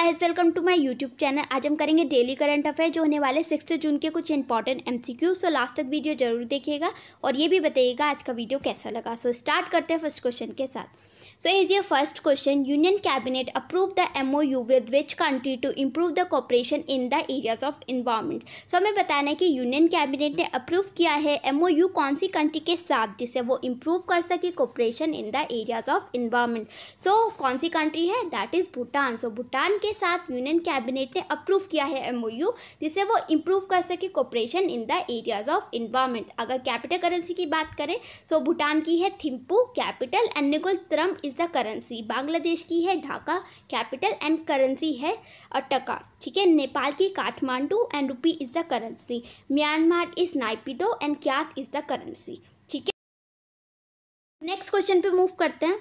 Guys, welcome to my YouTube channel. आज हम करेंगे डेली करंट अफेयर जो होने वाले 6 जून के कुछ इंपॉर्टेंट एमसीक्यू। सो लास्ट तक वीडियो जरूर देखिएगा और ये भी बताइएगा आज का वीडियो कैसा लगा। सो स्टार्ट करते हैं फर्स्ट क्वेश्चन के साथ। So is your first question, union cabinet approve the MOU with which country to improve the cooperation in the areas of environment. So हमें बताना है कि यूनियन कैबिनेट ने अप्रूव किया है MOU कौन सी कंट्री के साथ जिससे वो इम्प्रूव कर सके cooperation in the areas of environment. So कौन सी कंट्री है? That is Bhutan. So Bhutan के साथ यूनियन कैबिनेट ने अप्रूव किया है MOU जिससे वो इम्प्रूव कर सके cooperation in the areas of environment. अगर कैपिटल करेंसी की बात करें सो भूटान की है Thimphu capital and ngultrum is the currency. Bangladesh की है ढाका कैपिटल एंड करेंसी है टका। ठीक है। नेपाल की Kathmandu and rupee is the currency. Myanmar is Naypyidaw and kyat is the currency. ठीक है। नेक्स्ट क्वेश्चन पे मूव करते हैं।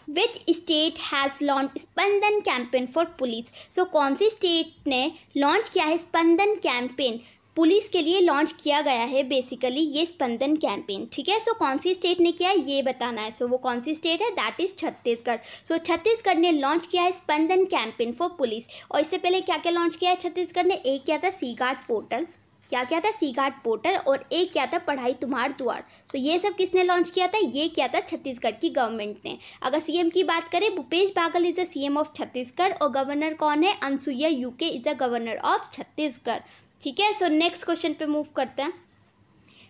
Which state has launch Spandan campaign for police. So कौन सी स्टेट ने लॉन्च किया है स्पंदन कैंपेन? पुलिस के लिए लॉन्च किया गया है बेसिकली ये स्पंदन कैंपेन। ठीक है। सो कौन सी स्टेट ने किया है ये बताना है। सो वो कौन सी स्टेट है? That is Chhattisgarh. So Chhattisgarh ने लॉन्च किया है स्पंदन कैंपेन फॉर पुलिस। और इससे पहले क्या क्या लॉन्च किया है छत्तीसगढ़ ने? एक किया था सी गार्ड पोर्टल, क्या था सी गार्ड पोर्टल, और एक क्या था पढ़ाई तुम्हार द्वार। सो ये सब किसने लॉन्च किया था? ये किया था छत्तीसगढ़ की गवर्नमेंट ने। अगर सीएम की बात करें Bhupesh Baghel is the CM of Chhattisgarh और गवर्नर कौन है? Anusuiya Uikey is the governor of Chhattisgarh. ठीक है। सो नेक्स्ट क्वेश्चन पे मूव करते हैं।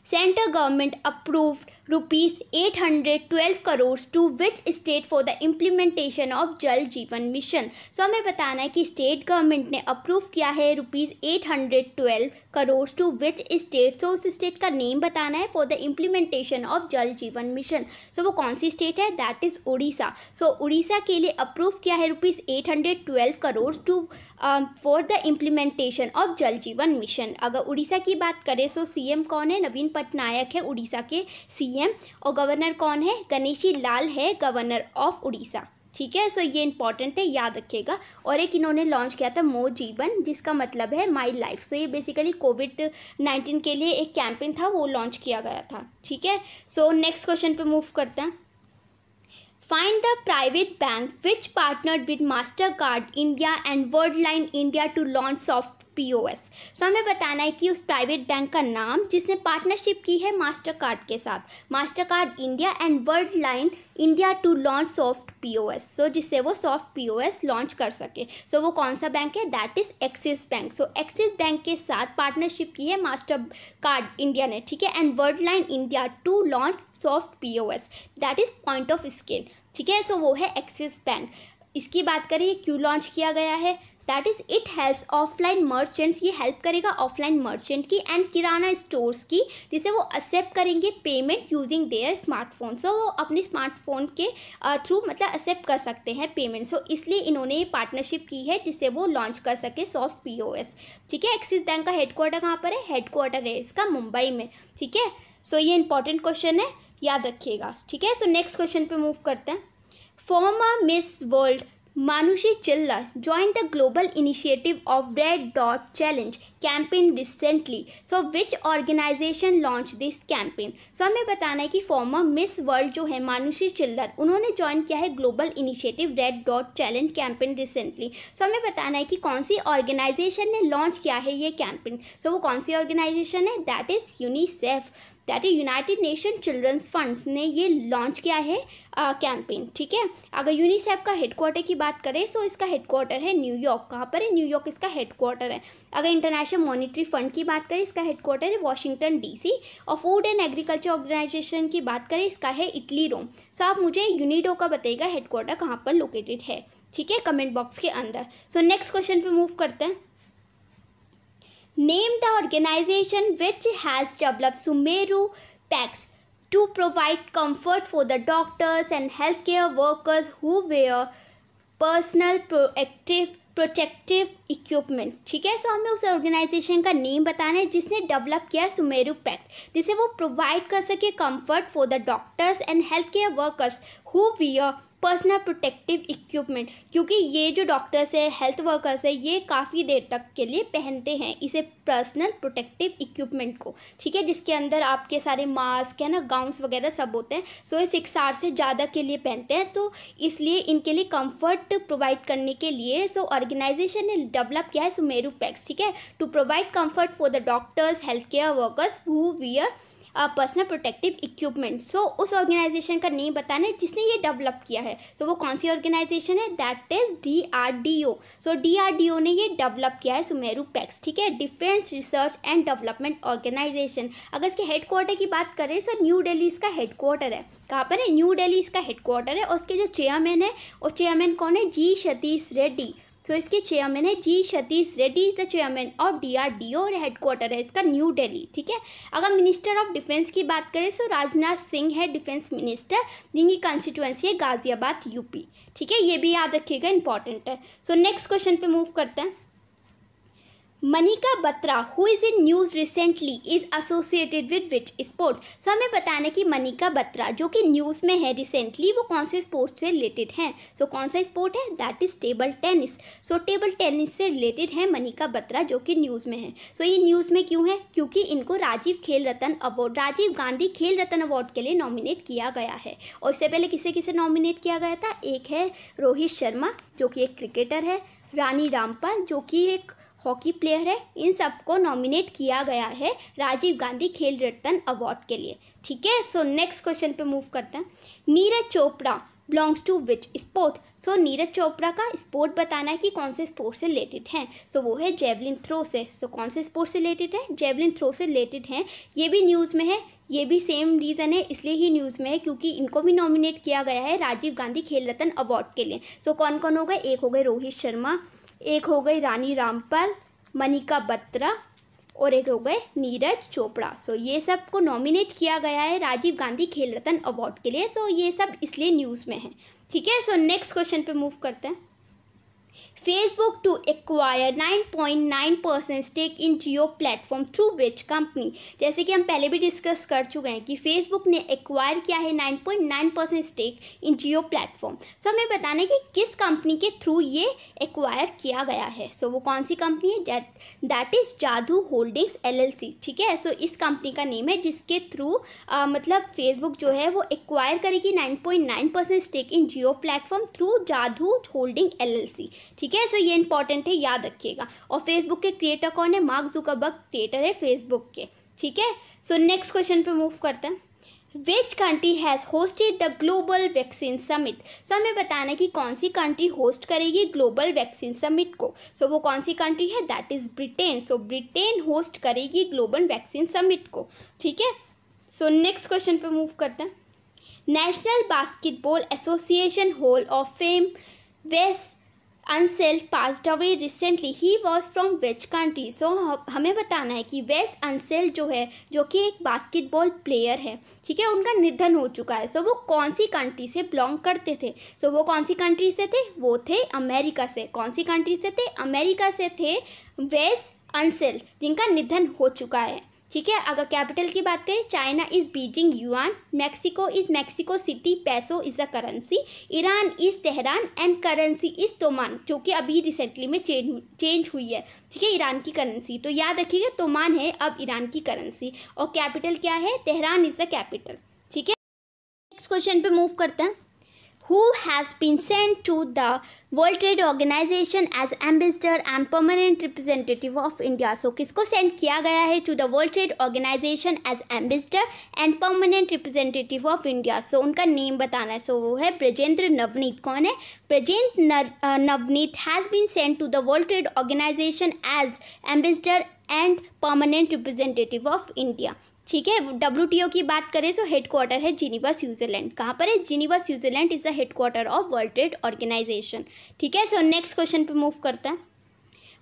Central government approved ₹812 crore to which state for the implementation of Jal Jeevan mission. सो हमें बताना है कि स्टेट गवर्नमेंट ने अप्रूव किया है ₹812 करोड़ टू विच स्टेट। सो उस स्टेट का नेम बताना है for the implementation of Jal Jeevan mission. So वो कौन सी स्टेट है? That is Orissa. So Orissa के लिए अप्रूव किया है ₹812 crore to for the implementation of Jal Jeevan mission. अगर उड़ीसा की बात करें सो CM कौन है? नवीन पटनायक है उड़ीसा के CM और गवर्नर कौन है? गणेशी लाल है गवर्नर ऑफ उड़ीसा। ठीक है। सो ये इंपॉर्टेंट है, याद रखिएगा। और एक इन्होंने लॉन्च किया था मो जीवन जिसका मतलब है माई लाइफ। सो ये बेसिकली कोविड-19 के लिए एक कैंपेन था वो लॉन्च किया गया था। ठीक है। सो नेक्स्ट क्वेश्चन पे मूव करते हैं। Find the private bank which partnered with Mastercard India and Worldline India to launch soft POS। सो हमें बताना है कि उस प्राइवेट बैंक का नाम जिसने पार्टनरशिप की है मास्टर कार्ड के साथ, Mastercard India and Worldline India to launch soft POS। So जिससे वो सॉफ्ट POS लॉन्च कर सके। सो वो कौन सा बैंक है? That is axis bank. So axis bank के साथ पार्टनरशिप की है मास्टर कार्ड इंडिया ने। ठीक है। And Worldline India to launch soft POS that is point of scale. ठीक है। सो वो है एक्सिस बैंक। इसकी बात करें क्यों लॉन्च किया गया है? That is it helps offline merchants. ये हेल्प करेगा ऑफलाइन मर्चेंट की एंड किराना स्टोर्स की जिससे वो एक्सेप्ट करेंगे पेमेंट यूजिंग देयर स्मार्टफोन। सो वो अपने स्मार्टफोन के थ्रू मतलब एक्सेप्ट कर सकते हैं पेमेंट। सो इसलिए इन्होंने ये पार्टनरशिप की है जिससे वो लॉन्च कर सके सॉफ्ट POS। ठीक है। एक्सिस बैंक का हेडक्वार्टर कहाँ पर है? हेडक्वार्टर है इसका मुंबई में। ठीक है। सो ये इंपॉर्टेंट क्वेश्चन है, याद रखिएगा। ठीक है। सो नेक्स्ट क्वेश्चन पे मूव करते हैं। Farmer miss world Manushi Chillar joined the global initiative of Red Dot Challenge campaign recently. So which organization launched this campaign? So हमें बताना है कि फॉर्मर मिस वर्ल्ड जो है मानुषी चिल्लर उन्होंने ज्वाइन किया है global initiative red dot challenge campaign recently. So हमें बताना है कि कौन सी ऑर्गेनाइजेशन ने लॉन्च किया है ये कैंपेन। सो वो कौन सी ऑर्गेनाइजेशन है? That is UNICEF, that is united nation children's funds ने ये लॉन्च किया है कैंपेन। ठीक है। अगर यूनिसेफ का हेडक्वार्टर की बात करें सो इसका हेडक्वार्टर है न्यूयॉर्क। कहाँ पर है? न्यूयॉर्क इसका हेडक्वार्टर है। अगर इंटरनेशनल मॉनिटरी फंड की बात करें इसका हेडक्वार्टर है वॉशिंगटन DC। और फूड एंड एग्रीकल्चर ऑर्गेनाइजेशन की बात करें इसका है इटली रोम। सो आप मुझे यूनिडो का बताइएगा हेडक्वार्टर कहाँ पर लोकेटेड है। ठीक है, कमेंट बॉक्स के अंदर। सो नेक्स्ट क्वेश्चन पे मूव करते हैं। Name the organization which has developed Sumeru packs to provide comfort for the doctors and healthcare workers who wear personal protective equipment। ठीक है। सो हमें उस ऑर्गेनाइजेशन का नेम बताना है जिसने डेवलप किया सुमेरू पैक्स जिससे वो प्रोवाइड कर सके comfort for the doctors and health care workers who wear personal protective equipment, क्योंकि ये जो डॉक्टर्स है, हेल्थ वर्कर्स है, ये काफ़ी देर तक के लिए पहनते हैं इसे पर्सनल प्रोटेक्टिव इक्विपमेंट को, ठीक है, जिसके अंदर आपके सारे मास्क है ना, गाउन्स वगैरह सब होते हैं। सो ये 6 आवर्स से ज़्यादा के लिए पहनते हैं, तो इसलिए इनके लिए कंफर्ट प्रोवाइड करने के लिए ऑर्गेनाइजेशन ने डेवलप किया है सुमेरु पैक्स, ठीक है, to provide comfort for the doctors, health care workers who wear personal protective equipment. उस ऑर्गेनाइजेशन का नेम बताना है जिसने ये डेवलप किया है। वो कौन सी ऑर्गेनाइजेशन है? That is DRDO। DRDO ने ये डेवलप किया है सुमेरु पैक्स, ठीक है, defence research and development organisation. अगर इसके हेडक्वार्टर की बात करें न्यू दिल्ली इसका हेडक्वार्टर है। कहाँ पर है? न्यू दिल्ली इसका हेडक्वार्टर है। और उसके जो चेयरमैन है, और चेयरमैन कौन है? जी सतीश रेड्डी। इसके चेयरमैन है G Satheesh Reddy, is the chairman of DRDO और हेडक्वार्टर है इसका न्यू दिल्ली, ठीक है। अगर मिनिस्टर ऑफ डिफेंस की बात करें राजनाथ सिंह है डिफेंस मिनिस्टर, जिनकी कंस्टिट्यूएंसी है गाजियाबाद UP, ठीक है, ये भी याद रखिएगा, इंपॉर्टेंट है। नेक्स्ट क्वेश्चन पे मूव करते हैं। Manika Batra who is in news recently is associated with which sport. हमें बताना कि मनिका बत्रा जो कि न्यूज़ में है रिसेंटली, वो कौन से स्पोर्ट से रिलेटेड हैं। कौन सा स्पोर्ट है? That is table tennis. Table tennis से रिलेटेड है मनिका बत्रा जो कि न्यूज़ में है। ये न्यूज़ में क्यों है? क्योंकि इनको राजीव गांधी खेल रत्न अवार्ड के लिए नॉमिनेट किया गया है। और इससे पहले किसे किसे नॉमिनेट किया गया था? एक है रोहित शर्मा जो कि एक क्रिकेटर है, रानी रामपाल जो कि एक हॉकी प्लेयर है, इन सबको नॉमिनेट किया गया है राजीव गांधी खेल रत्न अवार्ड के लिए, ठीक है। नेक्स्ट क्वेश्चन पे मूव करते हैं। Neeraj Chopra belongs to which sport. Neeraj Chopra का स्पोर्ट बताना है कि कौन से स्पोर्ट से रिलेटेड हैं। वो है जेवलिन थ्रो से। कौन से स्पोर्ट से रिलेटेड है? जेवलिन थ्रो से रिलेटेड हैं। ये भी न्यूज़ में है, ये भी सेम रीज़न है, इसलिए ही न्यूज़ में है क्योंकि इनको भी नॉमिनेट किया गया है राजीव गांधी खेल रत्न अवार्ड के लिए। कौन कौन हो गए? एक हो गए रोहित शर्मा, एक हो गई रानी रामपाल, मनिका बत्रा और एक हो गए नीरज चोपड़ा। ये सब को नॉमिनेट किया गया है राजीव गांधी खेल रत्न अवार्ड के लिए। ये सब इसलिए न्यूज़ में है, ठीक है। नेक्स्ट क्वेश्चन पे मूव करते हैं। Facebook to acquire 9.9% stake in Jio platform through which company. जैसे कि हम पहले भी डिस्कस कर चुके हैं कि फेसबुक ने एक्वायर किया है 9.9% स्टेक इन जियो प्लेटफॉर्म। हमें बताना है कि किस कंपनी के थ्रू ये एक्वायर किया गया है। वो कौन सी कंपनी है? दैट इज़ जादू होल्डिंग्स LLC, ठीक है। इस कंपनी का नेम है जिसके थ्रू मतलब फेसबुक जो है वो एक्वायर करेगी 9.9% stake in Jio platform through Jaadhu holding LLC, ठीक है। ये इंपॉर्टेंट है, याद रखिएगा। और फेसबुक के क्रिएटर कौन है? मार्क जुकरबर्ग क्रिएटर है फेसबुक के, ठीक है। नेक्स्ट क्वेश्चन पे मूव करते हैं। Which country has hosted the global vaccine summit. हमें बताना है कि कौन सी कंट्री होस्ट करेगी ग्लोबल वैक्सीन समिट को। वो कौन सी कंट्री है? That is Britain. Britain host करेगी ग्लोबल वैक्सीन समिट को, ठीक है। नेक्स्ट क्वेश्चन पे मूव करते हैं। National basketball association hall of fame वेस Unseld passed away recently. He was from which country? हमें बताना है कि वेस Unseld जो है, जो कि एक बास्केटबॉल प्लेयर है, ठीक है, उनका निधन हो चुका है। वो कौन सी कंट्री से बिलोंग करते थे? वो कौन सी कंट्री से थे? वो थे अमेरिका से। कौन सी कंट्री से थे? अमेरिका से थे वेस Unseld, जिनका निधन हो चुका है, ठीक है। अगर कैपिटल की बात करें, China is Beijing yuan, Mexico is Mexico City, peso is the currency, Iran is Tehran and currency is toman, जो कि अभी रिसेंटली में चेंज हुई है, ठीक है, ईरान की करेंसी। तो याद रखिएगा तोमान है अब ईरान की करेंसी, और कैपिटल क्या है? तेहरान इज़ द कैपिटल, ठीक है। नेक्स्ट क्वेश्चन पे मूव करते हैं। Who has been sent to the World Trade Organization as ambassador and permanent representative of India? किसको सेंड किया गया है to the World Trade Organization as ambassador and permanent representative of India? उनका name बताना है। वो है ब्रजेंद्र नवनीत। कौन है? Brajendra Navneet has been sent to the World Trade Organization as ambassador and permanent representative of India, ठीक है। WTO की बात करें हेडक्वार्टर है जिनीवा स्विट्जरलैंड। कहाँ पर है? Geneva Switzerland is the headquarter of world trade organisation, ठीक है। नेक्स्ट क्वेश्चन पे मूव करते हैं।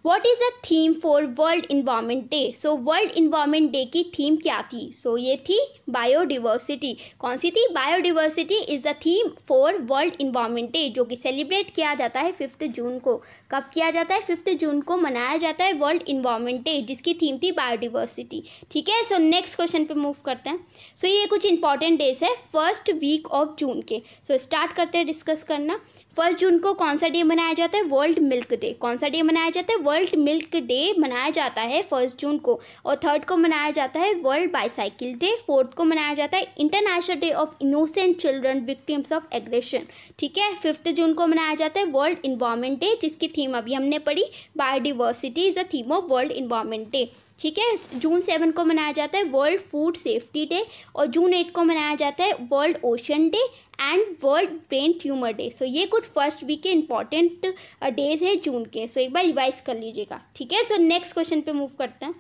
What is the theme for world environment day? World environment day की थीम क्या थी? ये थी बायोडिवर्सिटी। कौन सी थी? Biodiversity is the theme for world environment day, जो कि सेलिब्रेट किया जाता है 5 जून को। कब किया जाता है? 5 जून को मनाया जाता है वर्ल्ड इन्वायरमेंट डे, जिसकी थीम थी बायोडिवर्सिटी। ठीक है, सो नेक्स्ट क्वेश्चन पे मूव करते हैं। सो ये कुछ इंपॉर्टेंट डेज है फर्स्ट वीक ऑफ जून के। सो स्टार्ट करते हैं डिस्कस करना। 1 जून को कौन सा डे मनाया जाता है? World milk day. कौन सा डे मनाया जाता है? वर्ल्ड मिल्क डे मनाया जाता है 1 जून को। और 3 को मनाया जाता है वर्ल्ड बाईसाइकिल डे। 4 को मनाया जाता है international day of innocent children victims of aggression. ठीक है, 5 जून को मनाया जाता है वर्ल्ड इन्वायरमेंट डे, जिसकी थीम अभी हमने पढ़ी, biodiversity is the theme of world environment day. ठीक है, जून 7 को मनाया जाता है वर्ल्ड फूड सेफ्टी डे। और जून 8 को मनाया जाता है world ocean day and world brain tumour day. So ये कुछ फर्स्ट वीक के इंपॉर्टेंट डेज हैं जून के। सो एक बार रिवाइज कर लीजिएगा। ठीक है, सो नेक्स्ट क्वेश्चन पे मूव करते हैं।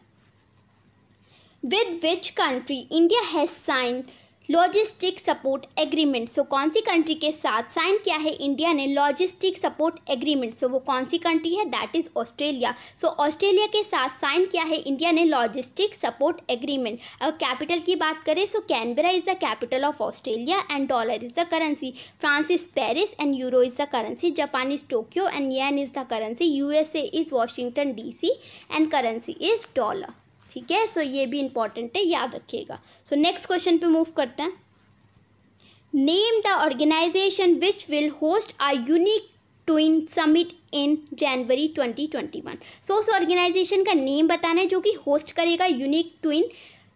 With which country India has sign logistic support agreement. So कौन सी कंट्री के साथ साइन किया है इंडिया ने लॉजिस्टिक सपोर्ट एग्रीमेंट? सो वो कौन सी कंट्री है? That is Australia. So Australia के साथ साइन किया है इंडिया ने लॉजिस्टिक सपोर्ट एग्रीमेंट। अगर कैपिटल की बात करें, so Canberra is the capital of Australia and dollar is the currency. France is Paris and euro is the currency. Japan is Tokyo and yen is the currency. USA is Washington DC and currency is dollar. ठीक है, so ये भी important है, याद रखिएगा। So next question पे move करते हैं। Name the organisation which will host a unique twin summit in January 2021। So उस ऑर्गेनाइजेशन का नेम बताना है जो कि होस्ट करेगा unique twin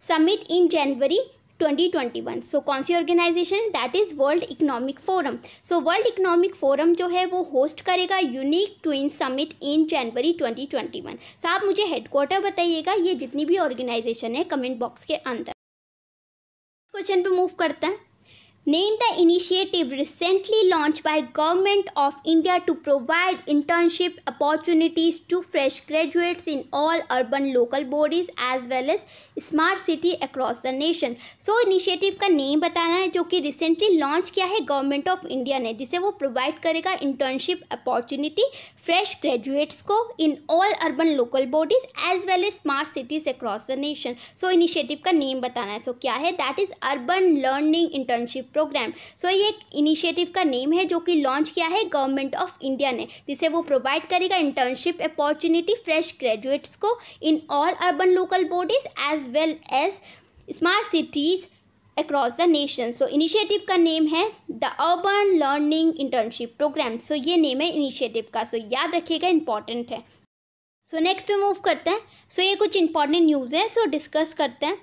summit in January 2021। So कौन सी organisation? That is world economic forum. So world economic forum जो है वो होस्ट करेगा unique twin summit in January 2021। So आप मुझे हेडक्वार्टर बताइएगा, ये जितनी भी ऑर्गेनाइजेशन है कमेंट बॉक्स के अंदर। क्वेश्चन पे मूव करते हैं। Name the initiative recently launched by Government of India to provide internship opportunities to fresh graduates in all urban local bodies as well as smart city across the nation. So initiative का name बताना है जो कि recently launch किया है government of India ने, जिसे वो प्रोवाइड करेगा इंटर्नशिप अपॉर्चुनिटी फ्रेश ग्रेजुएट्स को in all urban local bodies as well as smart cities across the nation. So initiative का नेम बताना है। सो क्या है? That is urban learning internship programme. So ये एक इनिशिएटिव का नेम है जो कि लॉन्च किया है गवर्नमेंट ऑफ इंडिया ने, जिसे वो प्रोवाइड करेगा इंटर्नशिप अपॉर्चुनिटी फ्रेश ग्रेजुएट्स को in all urban local bodies as well as smart cities across the nation. So initiative का नेम है the urban learning internship programme. So ये नेम है initiative का। सो याद रखिएगा, इंपॉर्टेंट है। सो नेक्स्ट पे मूव करते हैं। सो ये कुछ इंपॉर्टेंट न्यूज़ है, सो डिस्कस करते हैं।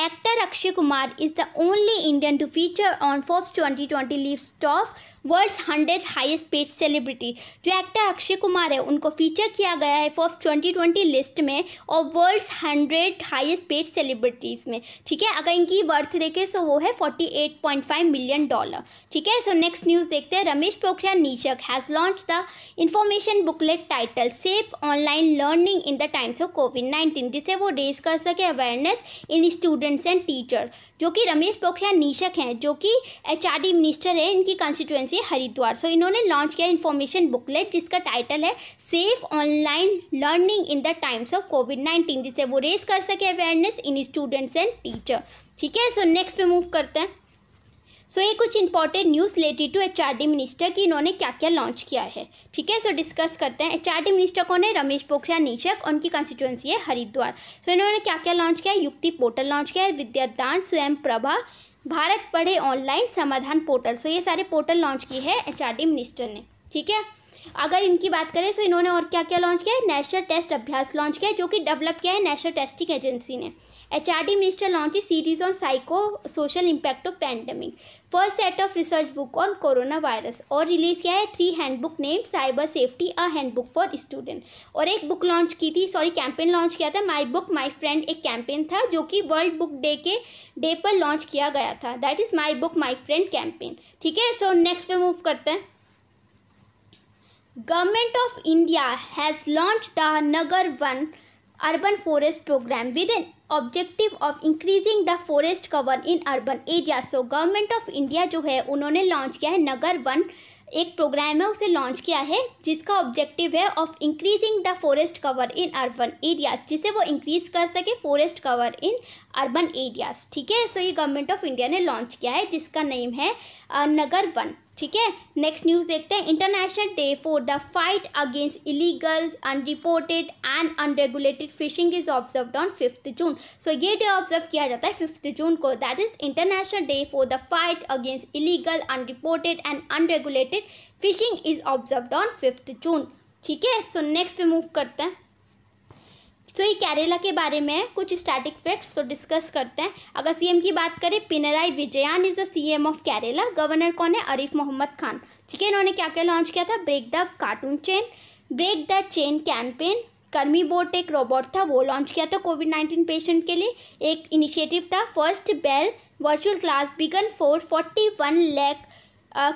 Actor Akshay Kumar is the only Indian to feature on Forbes 2020 list of world's 100 highest paid celebrity. जो एक्टर अक्षय कुमार है उनको फीचर किया गया है फोर्ब्स 2020 लिस्ट में और वर्ल्ड्स 100 हाईएस्ट पेड सेलिब्रिटीज़ में। ठीक है, अगर इनकी वर्थ देखें तो वो है $48.5 मिलियन। ठीक है, सो नेक्स्ट न्यूज़ देखते हैं। Ramesh Pokhriyal Nishank has launch the information booklet title safe online learning in the times of कोविड-19, जिससे वो रेज कर सके awareness in students and teachers. जो कि रमेश पोखरियाल निशंक हैं, जो कि HRD मिनिस्टर है, इनकी कॉन्स्टिट्यूएंसी हरिद्वार। सो इन्होंने लॉन्च किया इन्फॉर्मेशन बुकलेट जिसका टाइटल है safe online learning in the times of कोविड-19, जिससे वो रेज कर सके awareness in students and teacher. ठीक है, सो नेक्स्ट पे मूव करते हैं। सो ये कुछ important news related to HRD minister कि इन्होंने क्या क्या लॉन्च किया है। ठीक है, सो डिस्कस करते हैं। HRD मिनिस्टर कौन है? रमेश पोखरियाल निशंक, उनकी कॉन्स्टिट्यूएंसी है हरिद्वार। सो इन्होंने क्या क्या लॉन्च किया है? युक्ति पोर्टल लॉन्च किया है, विद्यादान, स्वयं प्रभा, भारत पढ़े ऑनलाइन, समाधान पोर्टल। सो ये सारे पोर्टल लॉन्च की है HRD मिनिस्टर ने। ठीक है, अगर इनकी बात करें तो इन्होंने और क्या क्या लॉन्च किया है? नेशनल टेस्ट अभ्यास लॉन्च किया है, जो कि डेवलप किया है नेशनल टेस्टिंग एजेंसी ने। HRD minister launch series on psycho social impact of pandemic, first set of research book on corona virus, और रिलीज किया है 3 handbook name cyber safety a handbook for student. और एक book launch की थी, campaign launch किया था, my book my friend. एक कैंपेन था जो कि वर्ल्ड बुक डे के डे पर लॉन्च किया गया था, that is my book my friend campaign. ठीक है, सो नेक्स्ट पे मूव करते हैं। Government of India has launch the Nagar Van urban forest programme with an objective of increasing the forest cover in urban area. So government of India जो है उन्होंने launch किया है नगर वन एक प्रोग्राम है उसे लॉन्च किया है जिसका ऑब्जेक्टिव है of increasing the forest cover in urban areas, जिसे वो इंक्रीज कर सके forest cover in urban areas. ठीक है, सो ये गवर्नमेंट ऑफ इंडिया ने लॉन्च किया है जिसका नेम है नगर वन। ठीक है, नेक्स्ट न्यूज़ देखते हैं। International day for the fight against illegal, unreported and unregulated fishing is observed on 5 जून। सो ये डे ऑब्जर्व किया जाता है 5 जून को, that is international day for the fight against illegal, unreported and unregulated fishing is observed on 5 जून। ठीक है, so next पे move करते हैं। सो ये केरला के बारे में कुछ स्टैटिक फैक्ट्स तो डिस्कस करते हैं। अगर सीएम की बात करें, Pinarayi Vijayan is the CM of Kerala. Governor कौन है? आरिफ मोहम्मद खान। ठीक है, इन्होंने क्या क्या लॉन्च किया था? Break the cartoon chain, break the chain campaign, Karmi bot एक रोबोट था वो लॉन्च किया था कोविड-19 पेशेंट के लिए। एक इनिशिएटिव था first bell virtual class began for 41 lakh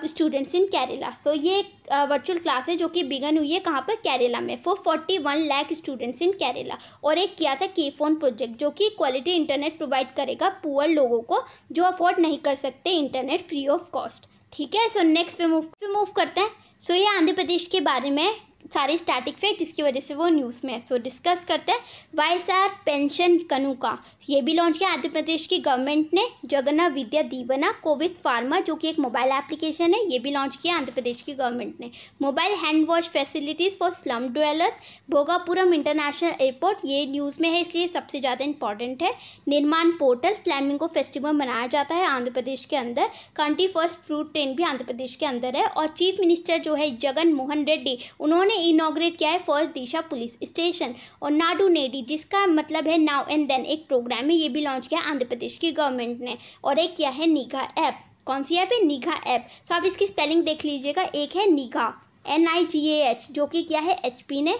students in Kerala. So ये वर्चुअल क्लास है जो कि बिगन हुई है कहाँ पर? केरला में, for 41 lakh students in Kerala. और एक किया था के फोन प्रोजेक्ट जो कि क्वालिटी इंटरनेट प्रोवाइड करेगा पुअर लोगों को जो अफोर्ड नहीं कर सकते इंटरनेट फ्री ऑफ कॉस्ट। ठीक है, सो नेक्स्ट पे मूव करते हैं। सो ये आंध्र प्रदेश के बारे में सारे स्टैटिक फैक्ट जिसकी वजह से वो न्यूज़ में है। सो डिस्कस करते हैं। वाईएसआर पेंशन कनुका ये भी लॉन्च किया आंध्र प्रदेश की गवर्नमेंट ने। जगन्ना विद्या दीवना कोविड फार्मा जो कि एक मोबाइल एप्लीकेशन है ये भी लॉन्च किया आंध्र प्रदेश की गवर्नमेंट ने। Mobile hand wash facilities for slum dwellers, Bhogapuram international airport ये न्यूज़ में है इसलिए सबसे ज़्यादा इंपॉर्टेंट है। निर्माण पोर्टल, फ्लैमिंगो फेस्टिवल मनाया जाता है आंध्र प्रदेश के अंदर। कंट्री फर्स्ट फ्रूट ट्रेन भी आंध्र प्रदेश के अंदर है। और चीफ मिनिस्टर जो है जगन मोहन रेड्डी उन्होंने इनॉग्रेट किया है फर्स्ट दिशा पुलिस स्टेशन। और नाडू नेडी जिसका मतलब है नाउ एंड देन एक प्रोग्राम है ये भी लॉन्च किया आंध्र प्रदेश की गवर्नमेंट ने। और एक किया है निगाह ऐप। कौन सी ऐप है? निगाह ऐप। सो आप इसकी स्पेलिंग देख लीजिएगा। एक है निगाह NIGAH जो कि क्या है HP ने,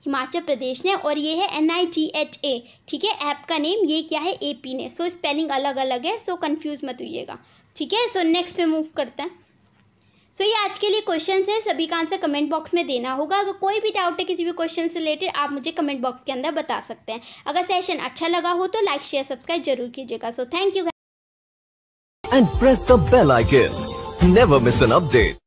हिमाचल प्रदेश ने। और ये है NIGHA। ठीक है, ऐप का नेम ये क्या है? AP ने। सो स्पेलिंग अलग अलग है, सो कंफ्यूज मत होइएगा। ठीक है, सो नेक्स्ट पे मूव करते हैं। सो ये आज के लिए क्वेश्चन है, सभी का आंसर कमेंट बॉक्स में देना होगा। अगर कोई भी डाउट है किसी भी क्वेश्चन से रिलेटेड आप मुझे कमेंट बॉक्स के अंदर बता सकते हैं। अगर सेशन अच्छा लगा हो तो लाइक शेयर सब्सक्राइब जरूर कीजिएगा। So thank you. And press the bell icon. Never miss an update.